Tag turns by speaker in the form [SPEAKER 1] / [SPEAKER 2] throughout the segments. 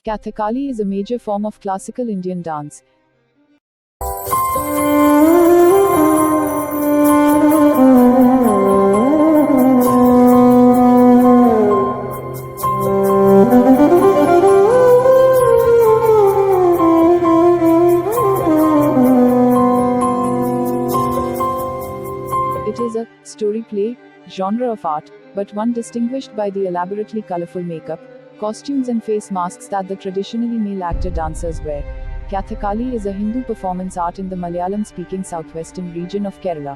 [SPEAKER 1] Kathakali is a major form of classical Indian dance. It is a story play genre of art, but one distinguished by the elaborately colorful makeup, costumes and face masks that the traditionally male actor dancers wear. Kathakali is a Hindu performance art in the Malayalam-speaking southwestern region of Kerala.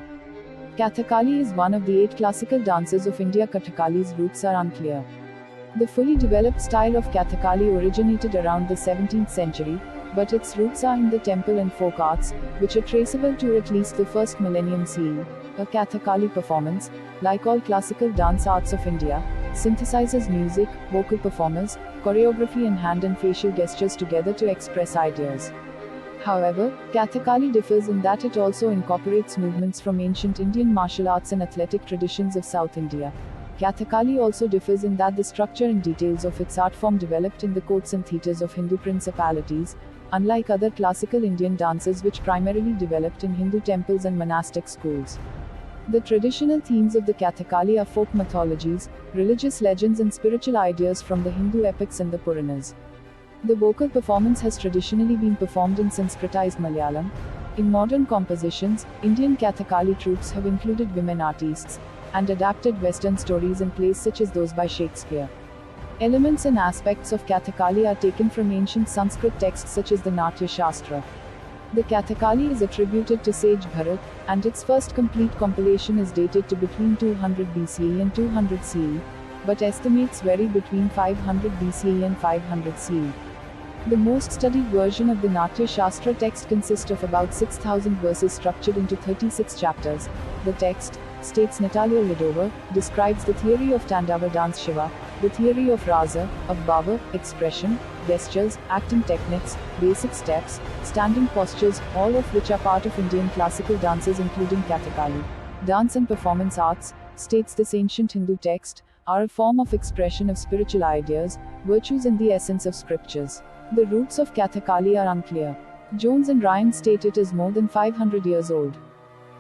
[SPEAKER 1] Kathakali is one of the 8 classical dances of India. Kathakali's roots are unclear. The fully developed style of Kathakali originated around the 17th century, but its roots are in the temple and folk arts, which are traceable to at least the first millennium CE. A Kathakali performance, like all classical dance arts of India, synthesizes music, vocal performers, choreography and hand and facial gestures together to express ideas. However, Kathakali differs in that it also incorporates movements from ancient Indian martial arts and athletic traditions of South India. Kathakali also differs in that the structure and details of its art form developed in the courts and theatres of Hindu principalities, unlike other classical Indian dances which primarily developed in Hindu temples and monastic schools. The traditional themes of the Kathakali are folk mythologies, religious legends and spiritual ideas from the Hindu epics and the Puranas. The vocal performance has traditionally been performed in Sanskritized Malayalam. In modern compositions, Indian Kathakali troupes have included women artists, and adapted Western stories and plays such as those by Shakespeare. Elements and aspects of Kathakali are taken from ancient Sanskrit texts such as the Natya Shastra. The Kathakali is attributed to sage Bharat, and its first complete compilation is dated to between 200 BCE and 200 CE, but estimates vary between 500 BCE and 500 CE. The most studied version of the Natya Shastra text consists of about 6,000 verses structured into 36 chapters. The text, states Natalia Lidova, describes the theory of Tandava dance Shiva, the theory of Rasa, of Bhava, expression, gestures, acting techniques, basic steps, standing postures, all of which are part of Indian classical dances including Kathakali. Dance and performance arts, states this ancient Hindu text, are a form of expression of spiritual ideas, virtues and the essence of scriptures. The roots of Kathakali are unclear. Jones and Ryan state it is more than 500 years old.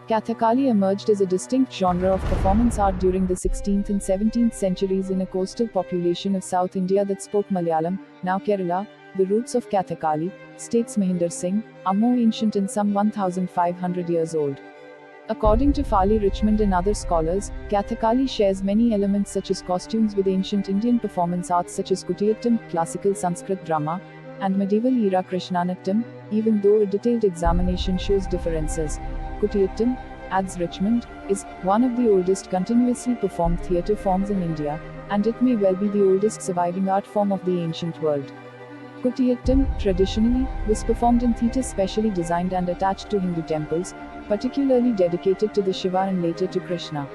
[SPEAKER 1] Kathakali emerged as a distinct genre of performance art during the 16th and 17th centuries in a coastal population of South India that spoke Malayalam, now Kerala. The roots of Kathakali, states Mahinder Singh, are more ancient and some 1,500 years old. According to Farley Richmond and other scholars, Kathakali shares many elements such as costumes with ancient Indian performance arts such as Kutiyattam, classical Sanskrit drama, and medieval era Krishnanatyam, even though a detailed examination shows differences. Kutiyattam, adds Richmond, is one of the oldest continuously performed theatre forms in India, and it may well be the oldest surviving art form of the ancient world. Kutiyattam, traditionally, was performed in theatres specially designed and attached to Hindu temples, particularly dedicated to the Shiva and later to Krishna.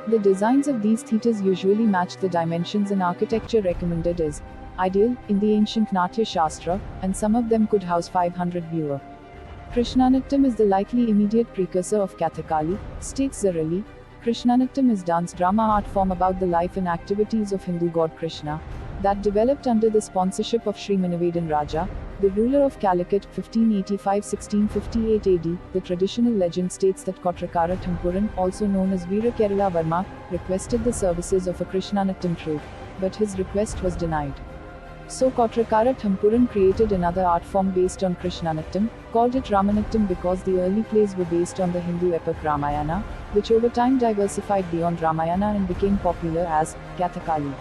[SPEAKER 1] The designs of these theatres usually matched the dimensions and architecture recommended as ideal in the ancient Natya Shastra, and some of them could house 500 viewers. Krishnanatyam is the likely immediate precursor of Kathakali, states Zarali. Krishnanatyam is dance drama art form about the life and activities of Hindu god Krishna, that developed under the sponsorship of Sri Manivedan Raja, the ruler of Calicut, 1585–1658 AD. The traditional legend states that Kotrakara Thampuran, also known as Veera Kerala Varma, requested the services of a Krishnanatyam troupe, but his request was denied. So Kotrakara Thampuran created another art form based on Krishnanatyam, called it Ramanatyam because the early plays were based on the Hindu epic Ramayana, which over time diversified beyond Ramayana and became popular as Kathakali.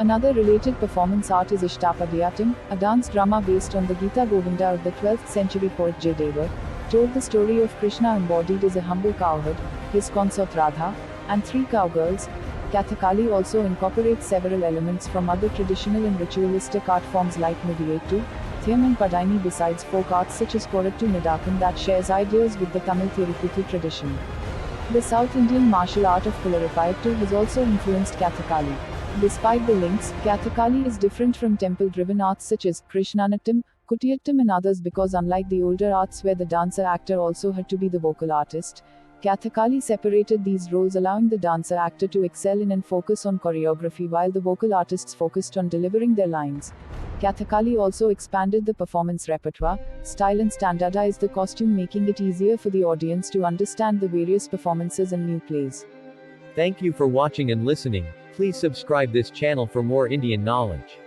[SPEAKER 1] Another related performance art is Ishtapadyatam, a dance drama based on the Gita Govinda of the 12th century poet Jayadeva, told the story of Krishna embodied as a humble cowherd, his consort Radha, and 3 cowgirls. Kathakali also incorporates several elements from other traditional and ritualistic art forms like Mudiyettu, Thyam and Padaini besides folk arts such as Korattu Nadakam that shares ideas with the Tamil Thirukuthu tradition. The South Indian martial art of Kularipayattu has also influenced Kathakali. Despite the links, Kathakali is different from temple-driven arts such as Krishnanatyam, Kutiyattam and others because unlike the older arts where the dancer-actor also had to be the vocal artist, Kathakali separated these roles, allowing the dancer actor to excel in and focus on choreography while the vocal artists focused on delivering their lines. Kathakali also expanded the performance repertoire, style and standardized the costume, making it easier for the audience to understand the various performances and new plays.
[SPEAKER 2] Thank you for watching and listening. Please subscribe this channel for more Indian knowledge.